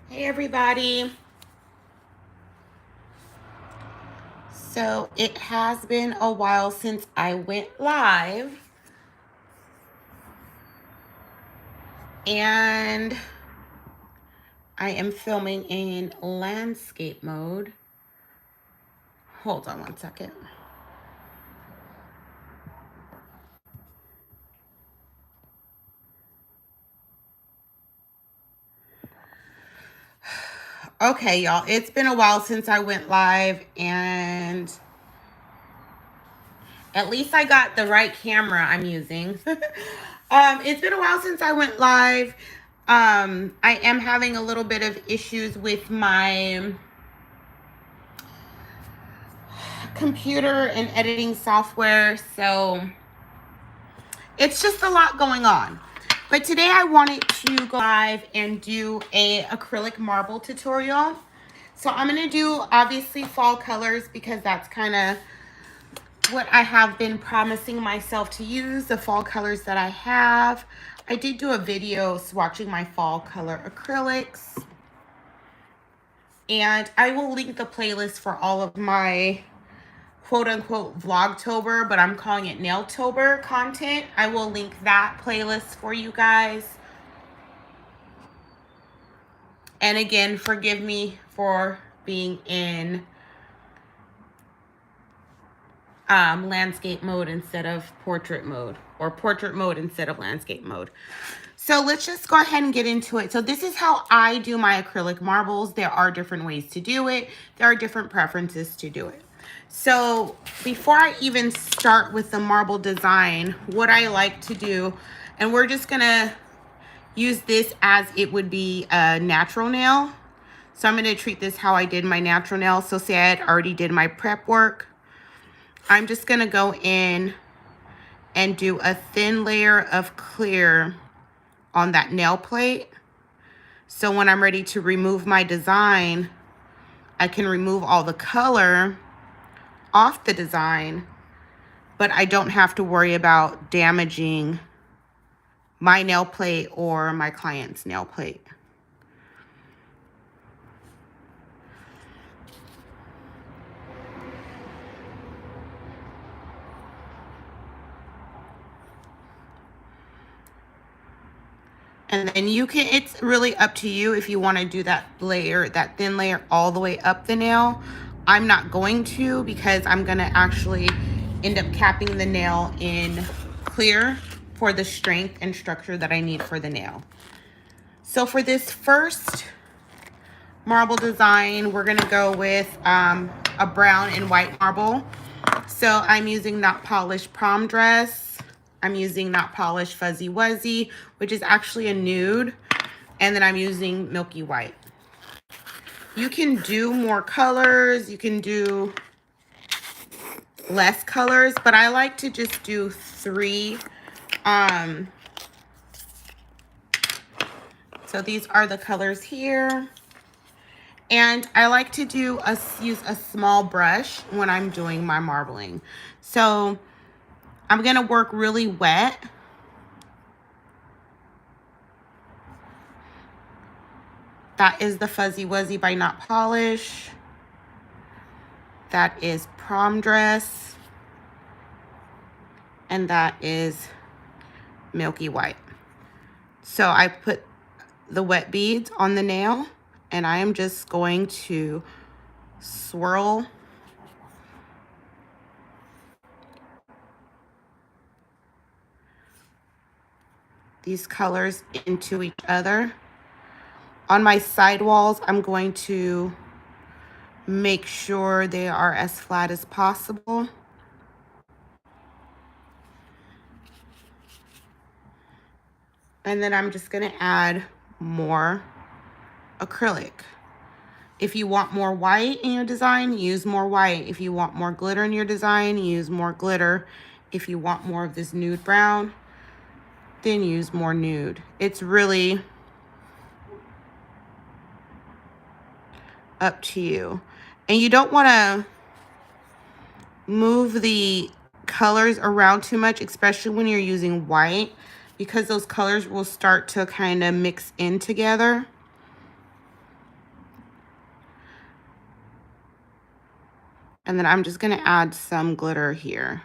Hey everybody. So it has been a while since I went live, and I am filming in landscape mode. Hold on one second. Okay, y'all, it's been a while since I went live, and at least I got the right camera I'm using. It's been a while since I went live. I am having a little bit of issues with my computer and editing software, so it's just a lot going on. But today I wanted to go live and do a acrylic marble tutorial. So I'm going to do obviously fall colors because that's kind of what I have been promising myself to use, the fall colors that I have. I did do a video swatching my fall color acrylics, and I will link the playlist for all of my quote-unquote Vlogtober, but I'm calling it Nailtober content. I will link that playlist for you guys. And again, forgive me for being in landscape mode instead of portrait mode, or portrait mode instead of landscape mode. So let's just go ahead and get into it. So this is how I do my acrylic marbles. There are different ways to do it. There are different preferences to do it. So before I even start with the marble design, what I like to do, and we're just gonna use this as it would be a natural nail. So I'm gonna treat this how I did my natural nail. So say I had already did my prep work. I'm just gonna go in and do a thin layer of clear on that nail plate. So when I'm ready to remove my design, I can remove all the color off the design, but I don't have to worry about damaging my nail plate or my client's nail plate. And then you can, it's really up to you if you want to do that layer, that thin layer all the way up the nail. I'm not going to, because I'm going to actually end up capping the nail in clear for the strength and structure that I need for the nail. So for this first marble design, we're going to go with a brown and white marble. So I'm using Not Polished Prom Dress. I'm using Not Polished Fuzzy Wuzzy, which is actually a nude. And then I'm using Milky White. You can do more colors. You can do less colors, but I like to just do 3. So these are the colors here. And I like to use a small brush when I'm doing my marbling. So I'm going to work really wet. That is the Fuzzy Wuzzy by Not Polish. That is Prom Dress. And that is Milky White. So I put the wet beads on the nail, and I am just going to swirl these colors into each other. On my side walls, I'm going to make sure they are as flat as possible. And then I'm just going to add more acrylic. If you want more white in your design, use more white. If you want more glitter in your design, use more glitter. If you want more of this nude brown, then use more nude. It's really up to you. And you don't want to move the colors around too much, especially when you're using white, because those colors will start to kind of mix in together. And then I'm just going to add some glitter here.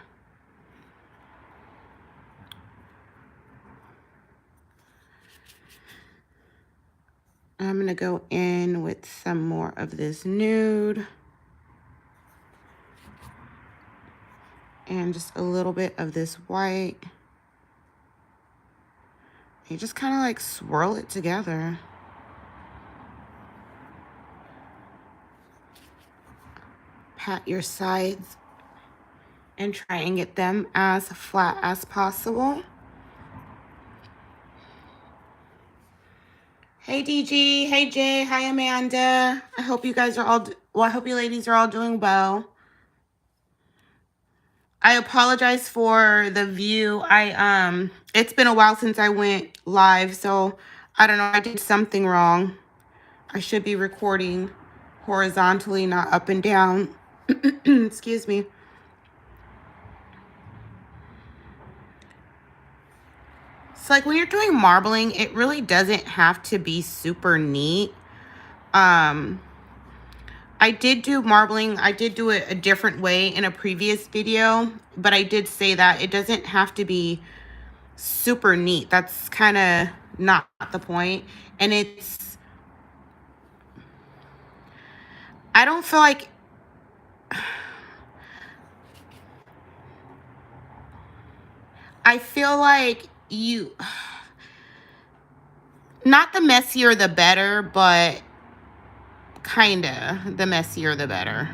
I'm going to go in with some more of this nude. And just a little bit of this white. You just kind of like swirl it together. Pat your sides and try and get them as flat as possible. Hey DG, hey Jay, hi Amanda. I hope you guys are all, I hope you ladies are all doing well. I apologize for the view. It's been a while since I went live, so I don't know, I did something wrong. I should be recording horizontally, not up and down. Excuse me. So like when you're doing marbling, it really doesn't have to be super neat. I did do marbling. I did do it a different way in a previous video, but I did say that it doesn't have to be super neat. That's kind of not the point. And I don't feel like, I feel like not the messier the better, but kinda the messier the better.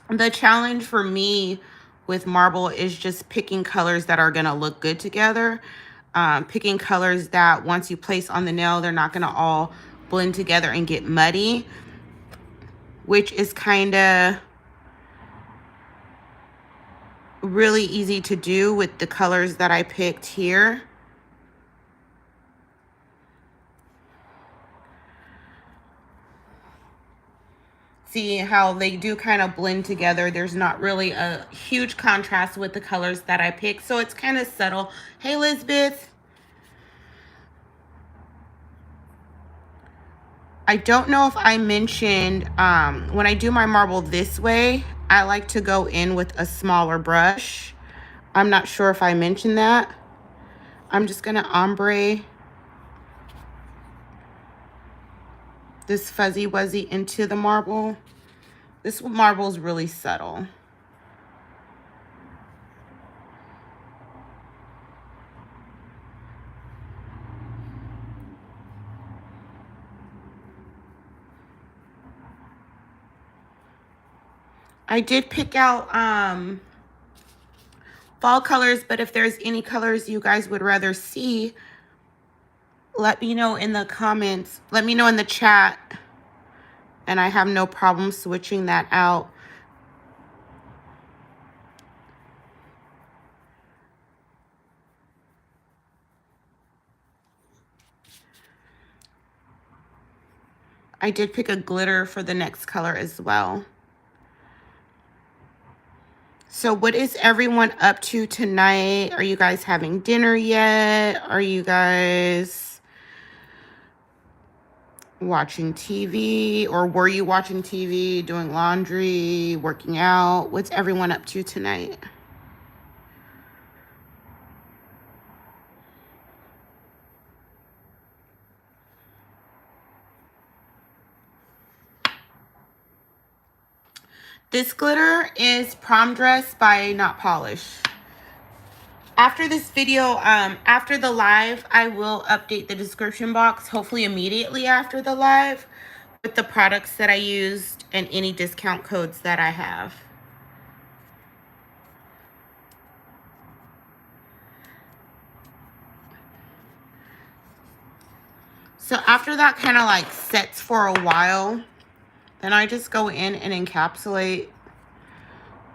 The challenge for me with marble is just picking colors that are gonna look good together. Picking colors that once you place on the nail, they're not gonna all blend together and get muddy, which is kinda really easy to do with the colors that I picked here. See how they do kind of blend together. There's not really a huge contrast with the colors that I picked, so it's kind of subtle. Hey, Lisbeth. I don't know if I mentioned, when I do my marble this way, I like to go in with a smaller brush. I'm not sure if I mentioned that. I'm just going to ombre this Fuzzy Wuzzy into the marble. This marble is really subtle. I did pick out fall colors, but if there's any colors you guys would rather see, let me know in the comments. Let me know in the chat, and I have no problem switching that out. I did pick a glitter for the next color as well. So what is everyone up to tonight? Are you guys having dinner yet? Are you guys watching TV? Or were you watching TV, doing laundry, working out? What's everyone up to tonight? This glitter is Prom Dress by Not Polish. After this video, after the live, I will update the description box, hopefully immediately after the live, with the products that I used and any discount codes that I have. So after that kind of like sets for a while, then I just go in and encapsulate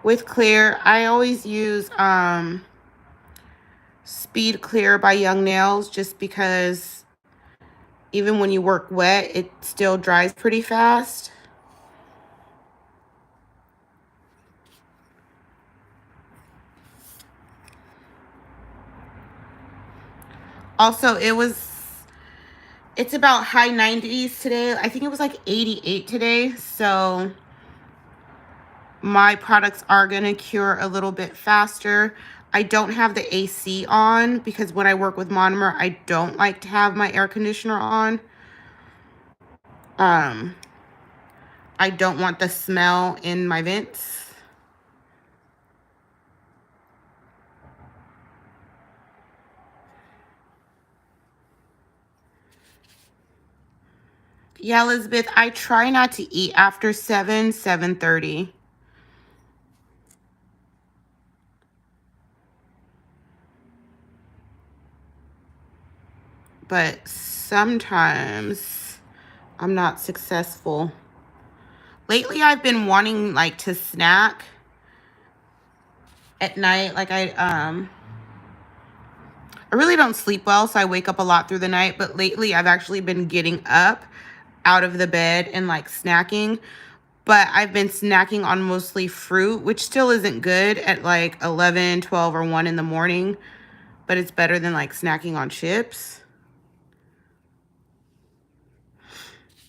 with clear. I always use Speed Clear by Young Nails, just because even when you work wet, it still dries pretty fast. Also, it was It's about high 90s today. I think it was like 88 today. So my products are going to cure a little bit faster. I don't have the AC on because when I work with monomer, I don't like to have my air conditioner on. I don't want the smell in my vents. Yeah, Elizabeth, I try not to eat after 7:30. But sometimes I'm not successful. Lately, I've been wanting like to snack at night. Like I really don't sleep well, so I wake up a lot through the night. But lately, I've actually been getting up out of the bed and like snacking. But I've been snacking on mostly fruit, which still isn't good at like 11, 12, or 1 in the morning. But it's better than like snacking on chips.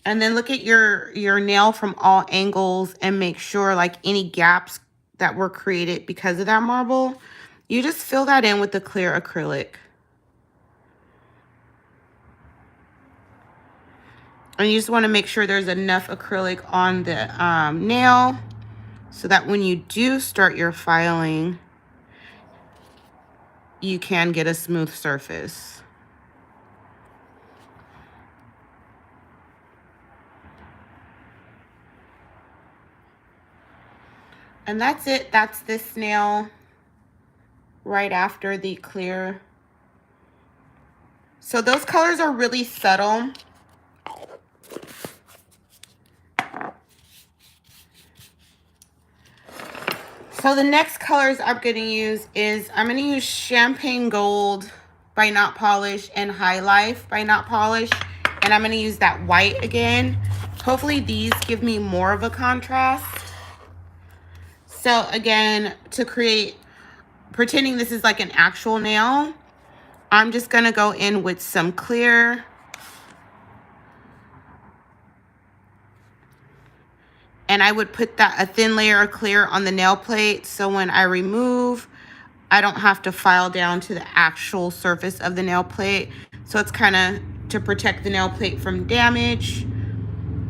And then look at your nail from all angles and make sure like any gaps that were created because of that marble, you just fill that in with the clear acrylic. And you just want to make sure there's enough acrylic on the nail so that when you do start your filing, you can get a smooth surface. And that's it. That's this nail right after the clear. So those colors are really subtle. So the next colors I'm going to use is, I'm going to use Champagne Gold by Not Polish and High Life by Not Polish. And I'm going to use that white again. Hopefully these give me more of a contrast. So again, to create, pretending this is like an actual nail, I'm just going to go in with some clear. And I would put a thin layer of clear on the nail plate, so when I remove, I don't have to file down to the actual surface of the nail plate. So it's kind of to protect the nail plate from damage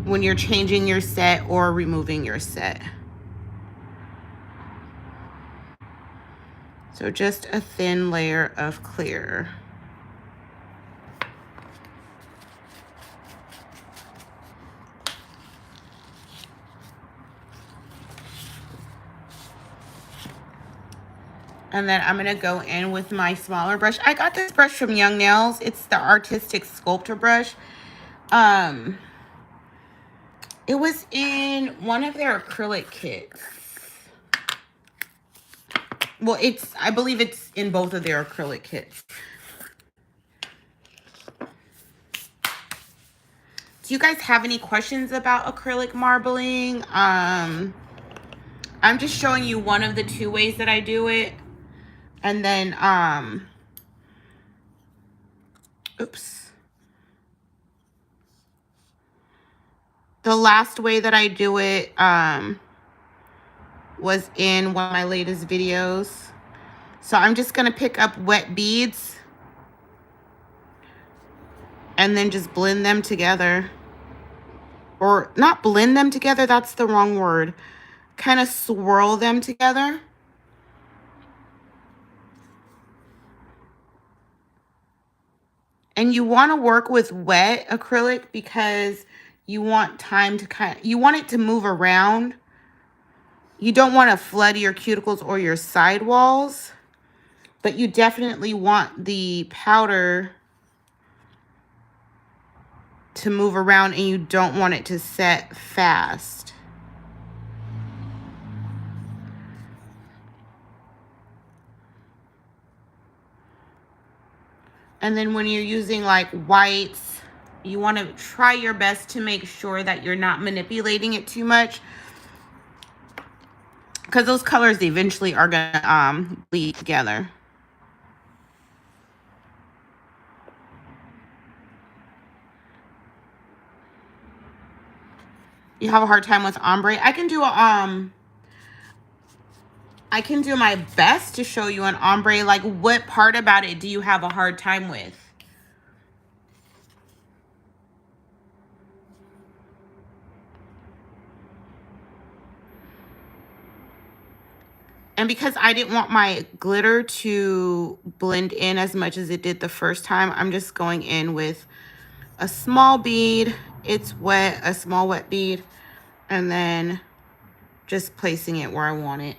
when you're changing your set or removing your set. So just a thin layer of clear. And then I'm going to go in with my smaller brush. I got this brush from Young Nails. It's the Artistic Sculptor brush. It was in one of their acrylic kits. Well, I believe it's in both of their acrylic kits. Do you guys have any questions about acrylic marbling? I'm just showing you one of the 2 ways that I do it. And then, oops. The last way that I do it was in one of my latest videos. So I'm just going to pick up wet beads and then just blend them together. Or not blend them together, that's the wrong word. Kind of swirl them together. And you want to work with wet acrylic because you want time to you want it to move around. You don't want to flood your cuticles or your sidewalls, but you definitely want the powder to move around, and you don't want it to set fast. And then when you're using like whites, you want to try your best to make sure that you're not manipulating it too much, because those colors eventually are gonna bleed together. You have a hard time with ombre? I can do my best to show you an ombre. Like, what part about it do you have a hard time with? And because I didn't want my glitter to blend in as much as it did the first time, I'm just going in with a small bead. It's wet, a small wet bead, and then just placing it where I want it.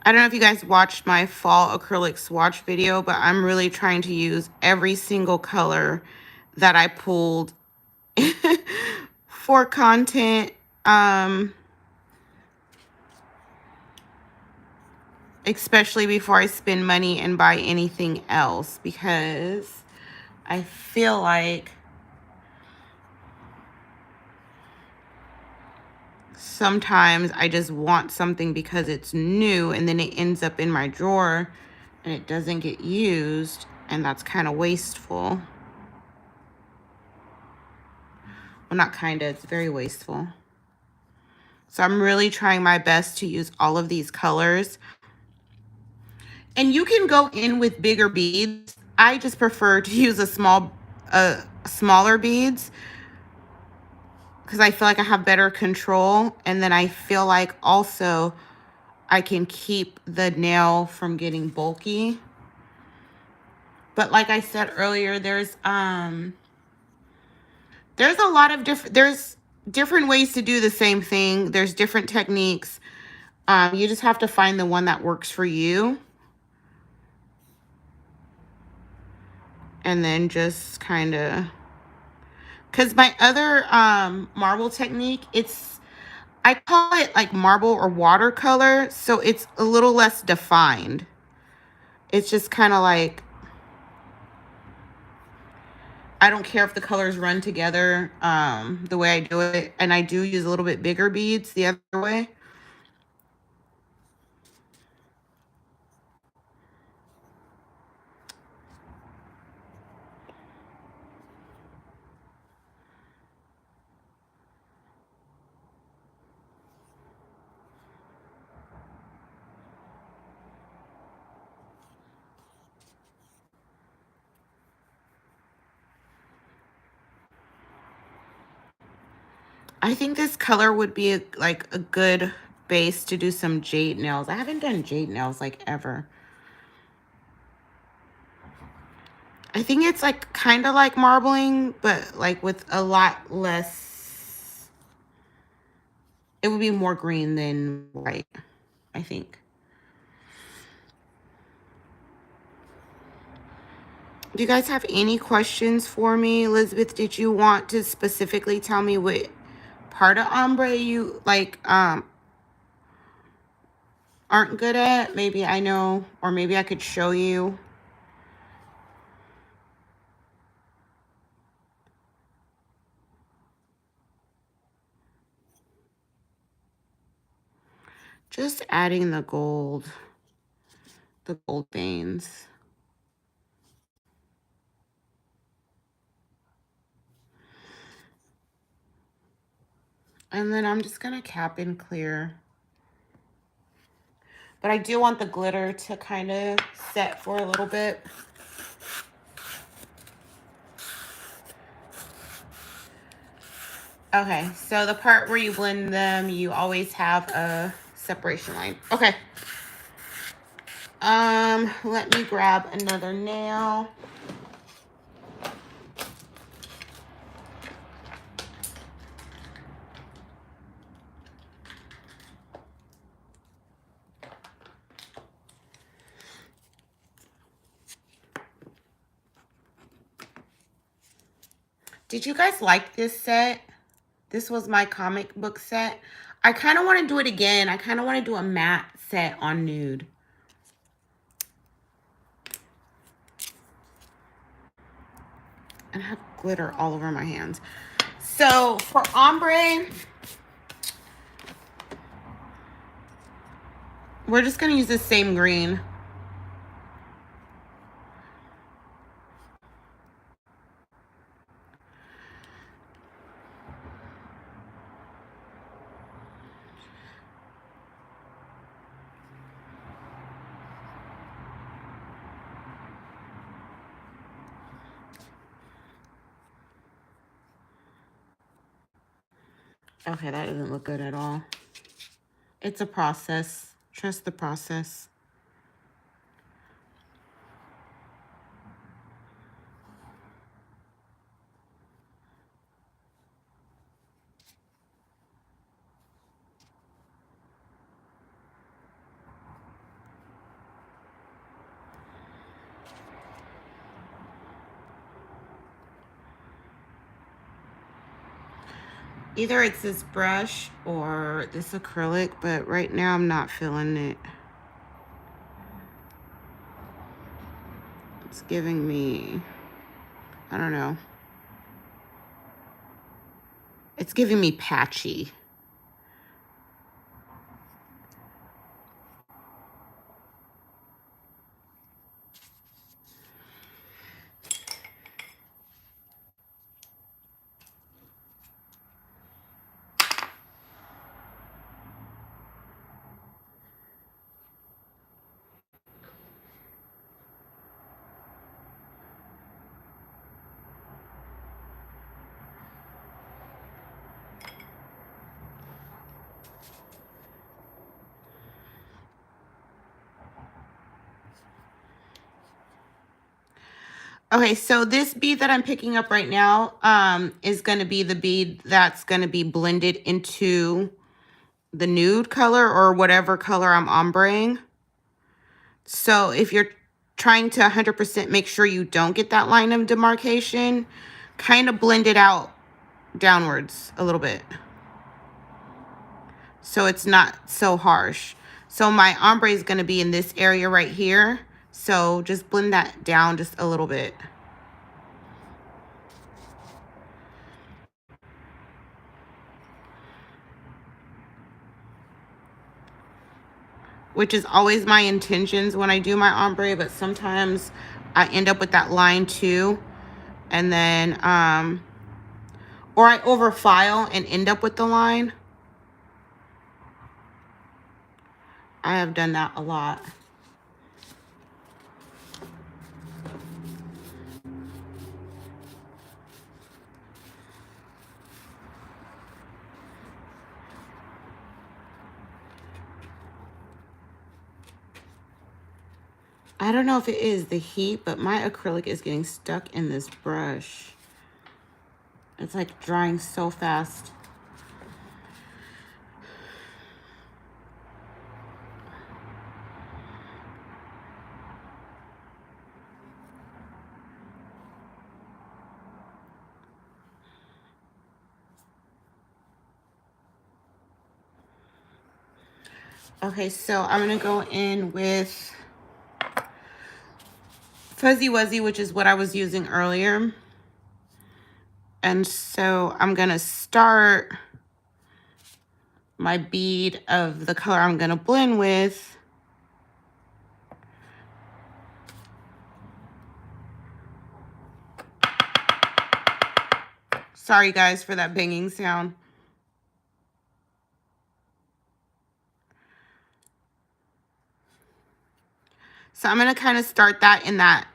I don't know if you guys watched my fall acrylic swatch video, but I'm really trying to use every single color that I pulled for content. Especially before I spend money and buy anything else, because I feel like sometimes I just want something because it's new and then it ends up in my drawer and it doesn't get used, and that's kind of wasteful. Well, not kind of, it's very wasteful. So I'm really trying my best to use all of these colors. And you can go in with bigger beads. I just prefer to use smaller beads because I feel like I have better control. And then I feel like also I can keep the nail from getting bulky. But like I said earlier, there's a lot of different ways to do the same thing. There's different techniques. You just have to find the one that works for you. And then just kind of, because my other marble technique, I call it like marble or watercolor, so it's a little less defined. It's just kind of like, I don't care if the colors run together the way I do it. And I do use a little bit bigger beads the other way. I think this color would be like a good base to do some jade nails. I haven't done jade nails like ever. I think it's like kind of like marbling, but like with a lot less. It would be more green than white, I think. Do you guys have any questions for me? Elizabeth, did you want to specifically tell me what part of ombre you like aren't good at? Maybe I know, or maybe I could show you. Just adding the gold veins. And then I'm just gonna cap and clear. But I do want the glitter to kind of set for a little bit. Okay, so the part where you blend them, you always have a separation line. Okay. Let me grab another nail. Did you guys like this set? This was my comic book set. I kind of want to do it again. I kind of want to do a matte set on nude. And I have glitter all over my hands. So for ombre, We're just going to use the same green. Okay, that doesn't look good at all. It's a process. Trust the process. Either it's this brush or this acrylic, but right now I'm not feeling it. It's giving me, I don't know. It's giving me patchy. Okay, so this bead that I'm picking up right now is going to be the bead that's going to be blended into the nude color or whatever color I'm ombreing. So if you're trying to 100% make sure you don't get that line of demarcation, kind of blend it out downwards a little bit, so it's not so harsh. So my ombre is going to be in this area right here. So just blend that down just a little bit. Which is always my intentions when I do my ombre, but sometimes I end up with that line too. And then, or I overfile and end up with the line. I have done that a lot. I don't know if it is the heat, but my acrylic is getting stuck in this brush. It's like drying so fast. Okay, so I'm gonna go in with Fuzzy Wuzzy, which is what I was using earlier. And so I'm gonna start my bead of the color I'm gonna blend with. Sorry guys for that banging sound. So I'm gonna kind of start that in that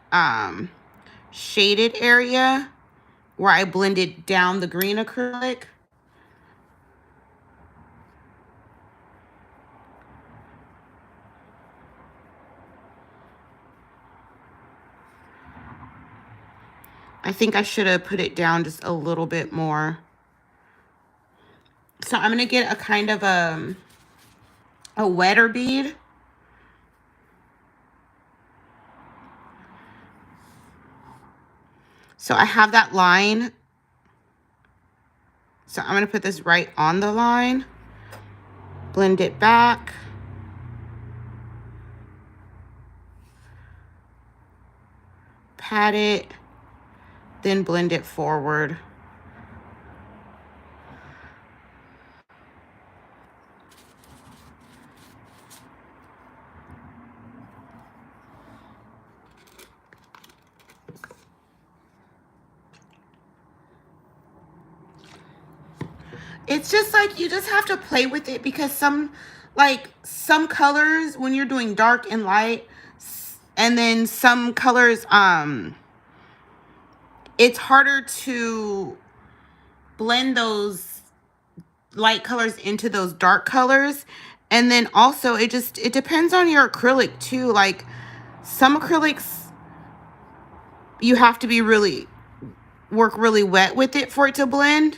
shaded area where I blended down the green acrylic. I think I should have put it down just a little bit more. So I'm gonna get a kind of a wetter bead. So I have that line. So I'm gonna put this right on the line, blend it back. Pat it, then blend it forward. It's just like you just have to play with it because some colors when you're doing dark and light, and then some colors it's harder to blend those light colors into those dark colors. And then also it depends on your acrylic too. Like some acrylics you have to be work really wet with it for it to blend.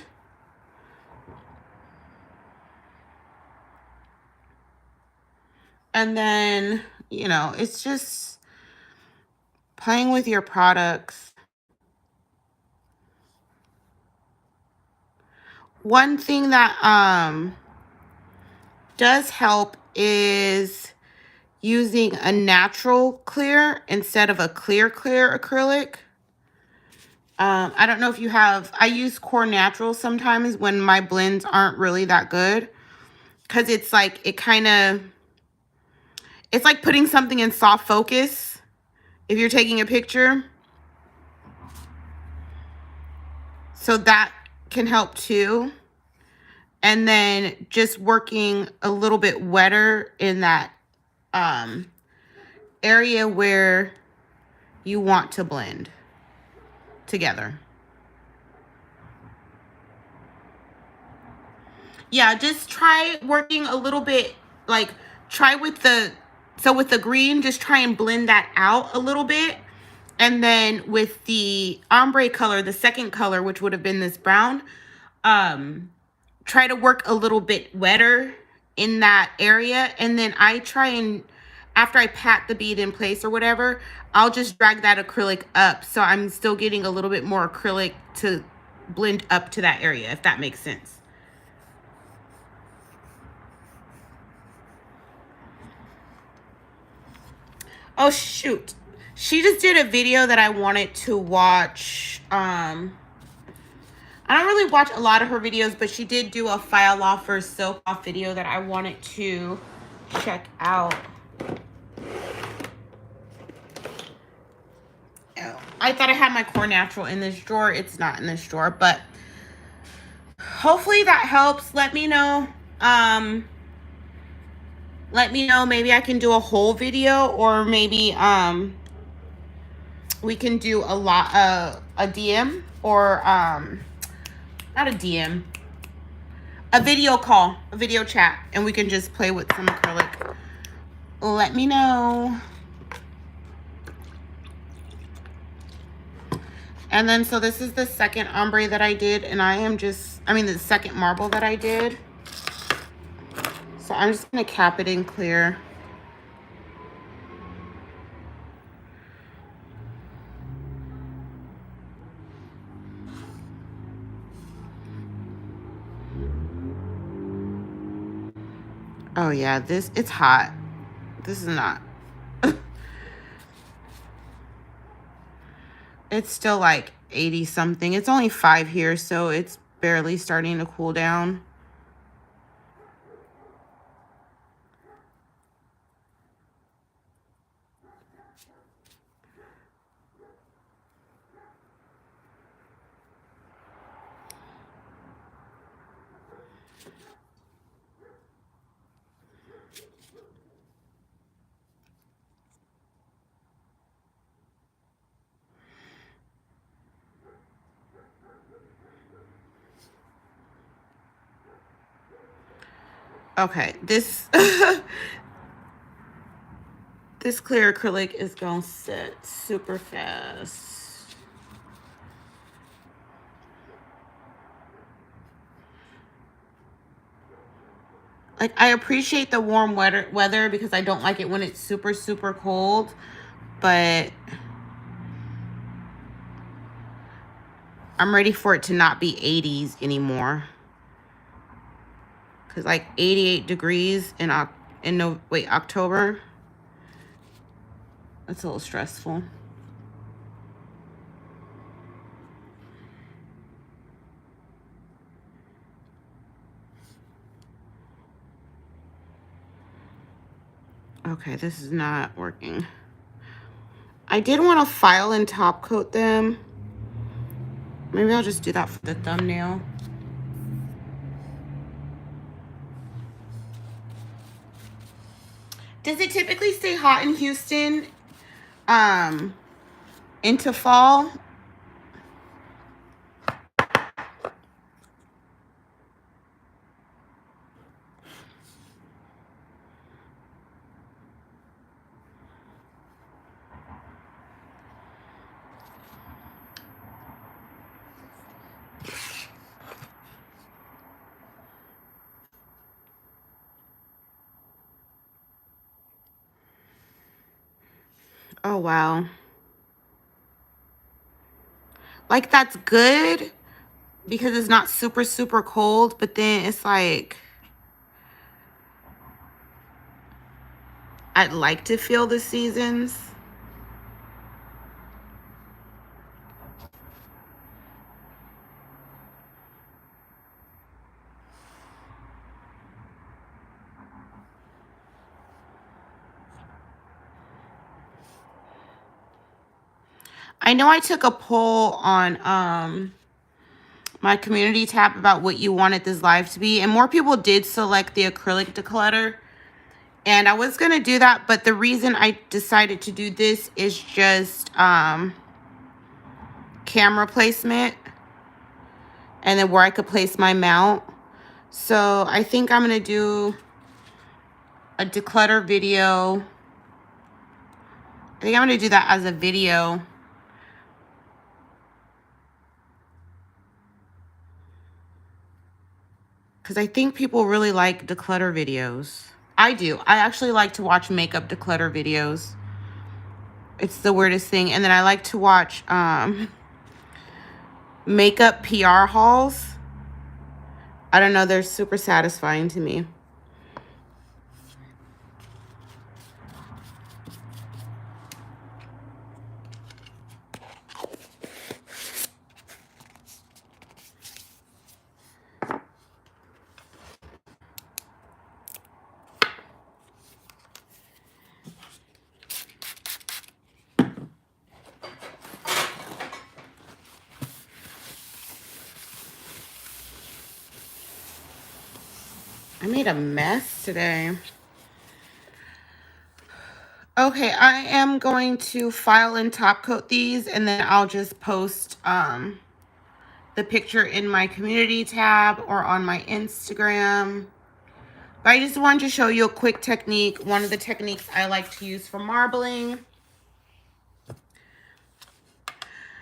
And then, you know, it's just playing with your products. One thing that does help is using a natural clear instead of a clear acrylic. I don't know if you have, I use Core Natural sometimes when my blends aren't really that good, because it's like, it's like putting something in soft focus if you're taking a picture. So that can help too. And then just working a little bit wetter in that area where you want to blend together. Yeah, just try working a little bit, like try with the, so with the green, just try and blend that out a little bit. And then with the ombre color, the second color, which would have been this brown, try to work a little bit wetter in that area. And then I try and, after I pat the bead in place or whatever, I'll just drag that acrylic up. So I'm still getting a little bit more acrylic to blend up to that area, if that makes sense. Oh, shoot. She just did a video that I wanted to watch. I don't really watch a lot of her videos, but she did do a file off or silk off video that I wanted to check out. Oh, I thought I had my Core Natural in this drawer. It's not in this drawer, but hopefully that helps. Let me know. Maybe I can do a whole video, or maybe we can do a DM, or not a DM, a video call, a video chat, and we can just play with some acrylic. Let me know. And then, so this is the second ombre that I did, and the second marble that I did. So I'm just gonna cap it in clear. Oh yeah, it's hot. This is not. It's still like 80 something. It's only 5 here, so it's barely starting to cool down. Okay, this this clear acrylic is gonna set super fast. Like, I appreciate the warm weather because I don't like it when it's super, super cold, but I'm ready for it to not be 80s anymore. Cause like 88 degrees in October. That's a little stressful. Okay, this is not working. I did want to file and top coat them. Maybe I'll just do that for the thumbnail. Does it typically stay hot in Houston into fall? Oh, wow. Like, that's good because it's not super, super cold, but then it's like, I'd like to feel the seasons. I know I took a poll on my community tab about what you wanted this live to be, and more people did select the acrylic declutter. And I was going to do that, but the reason I decided to do this is just camera placement and then where I could place my mount. So I think I'm going to do a declutter video. I think I'm going to do that as a video. Because I think people really like declutter videos. I do. I actually like to watch makeup declutter videos. It's the weirdest thing. And then I like to watch makeup PR hauls. I don't know. They're super satisfying to me. I made a mess today. Okay, I am going to file and top coat these, and then I'll just post the picture in my community tab or on my Instagram. But I just wanted to show you a quick technique. One of the techniques I like to use for marbling.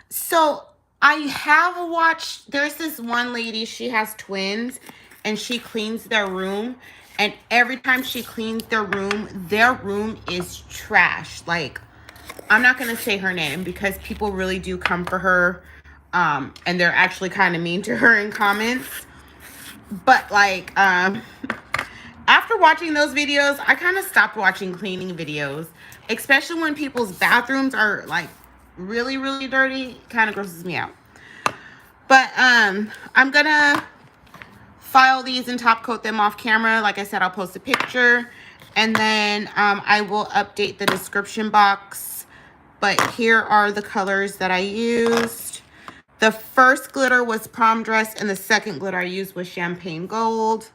So I have watched, there's this one lady, she has twins, and she cleans their room. And every time she cleans their room is trash. Like, I'm not going to say her name because people really do come for her. And they're actually kind of mean to her in comments. But like, after watching those videos, I kind of stopped watching cleaning videos. Especially when people's bathrooms are like really, really dirty. Kind of grosses me out. But I'm going to file these and top coat them off camera. Like I said, I'll post a picture. And then I will update the description box. But here are the colors that I used. The first glitter was prom dress, and the second glitter I used was champagne gold.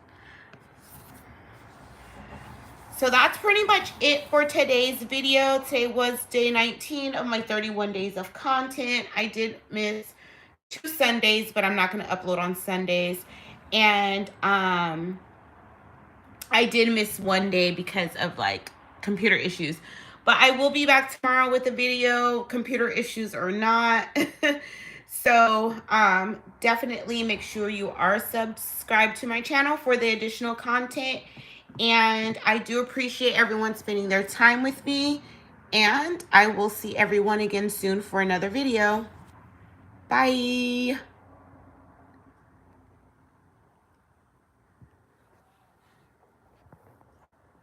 So that's pretty much it for today's video. Today was day 19 of my 31 days of content. I did miss 2 Sundays, but I'm not going to upload on Sundays. And I did miss 1 day because of like computer issues. But I will be back tomorrow with a video, computer issues or not. So definitely make sure you are subscribed to my channel for the additional content. And I do appreciate everyone spending their time with me. And I will see everyone again soon for another video. Bye.